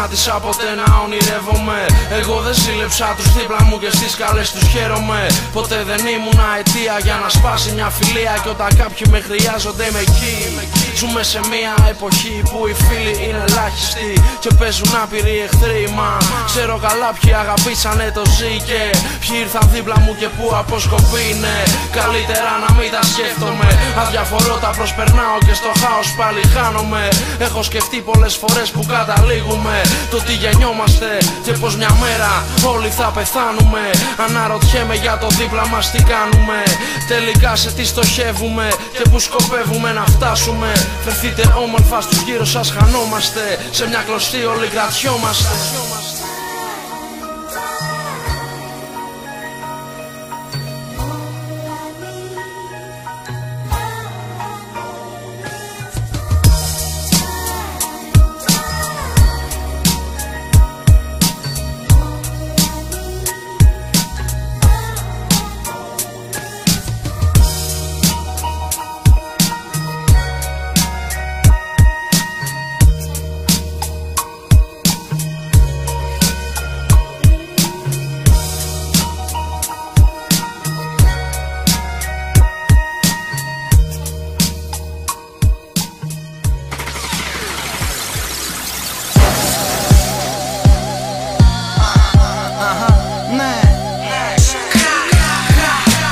σταμάτησα ποτέ να ονειρεύομαι. Εγώ δεν ζήλεψα τους δίπλα μου και στις καλές τους χαίρομαι. Ποτέ δεν ήμουν αιτία για να σπάσει μια φιλία. Και όταν κάποιοι με χρειάζονται είμαι εκεί. Ζούμε σε μια εποχή που οι φίλοι είναι ελάχιστοι και παίζουν άπειροι εχθροί. Μα ξέρω καλά ποιοι αγαπήσανε το ζει και ποιοι ήρθαν δίπλα μου και που αποσκοπή είναι. Καλύτερα να μην τα σκέφτομαι. Αδιαφορώ τα προσπερνάω και στο χάος πάλι χάνομαι. Έχω σκεφτεί πολλές φορές που καταλήγουμε, το τι γεννιόμαστε και πως μια μέρα όλοι θα πεθάνουμε. Αναρωτιέμαι για το δίπλα μας τι κάνουμε, τελικά σε τι στοχεύουμε και που σκοπεύουμε να φτάσουμε. Φερθείτε όμορφα στους γύρω σας, χανόμαστε σε μια κλωστή, όλοι κρατιόμαστε.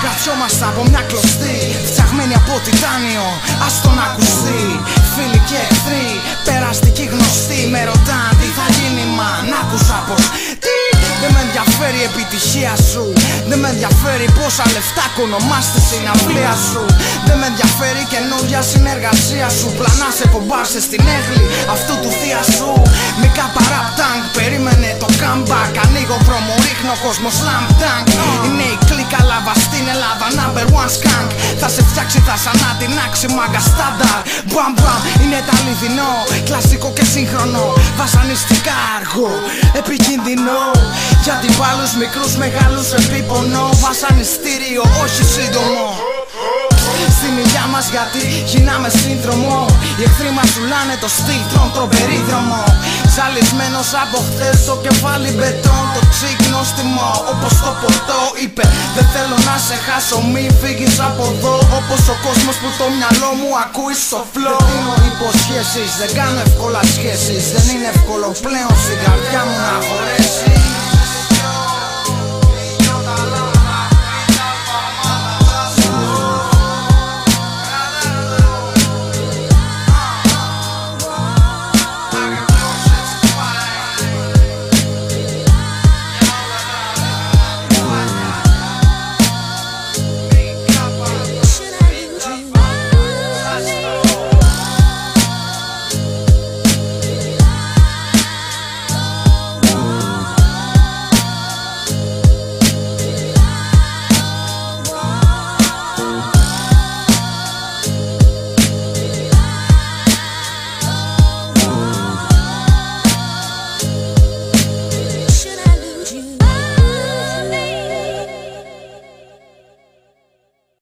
Κρατιόμαστε από μια κλωστή, φτιαγμένη από τιτάνιο, ας τον ακουστεί. Φίλοι και εχθροί, περαστικοί γνωστοί, με ρωτάν τι θα γίνει, μαν άκουσα πως δεν με ενδιαφέρει η επιτυχία σου. Δεν με ενδιαφέρει πόσα λεφτά κονομάστε στην αυλία σου. Δεν με ενδιαφέρει καινούργια συνεργασία σου. Πλανά σε πομπάρσε στην έγλη αυτού του θεία σου. Μικρά παραπ τάγκ, περίμενε το comeback. Ανοίγω πρόμο, ρίχνω κόσμο slam dunk. Είναι η κλίκα λάβα στην Ελλάδα, number one skunk. Θα σε φτιάξει, θα σ' ανατινάξει, μάγκα στάνταρ. Μπαμ μπαμ, είναι τα αληθινό, κλασικό και σύγχρονο. Βασανιστικά αργό, επικίνδυνο. Γιατί πάλους μικρούς μεγάλους επίπονο. Βασανιστήριο, όχι σύντομο. Στην ηλιά μας γιατί γυρνάμε σύνδρομο. Οι εχθροί μας ζουλάνε το στυλ, τρон περίδρομο. Ζαλισμένος από χθες το κεφάλι μπετόν. Το τσίκνο στιμό όπως το ποτό είπε. Δεν θέλω να σε χάσω, μη φύγεις από εδώ. Όπως ο κόσμος που το μυαλό μου ακούει στο flow. Δεν δίνω υποσχέσεις, δεν κάνω εύκολα σχέσεις. Δεν είναι εύκολο πλέον στην καρδιά μου να χωρέσει.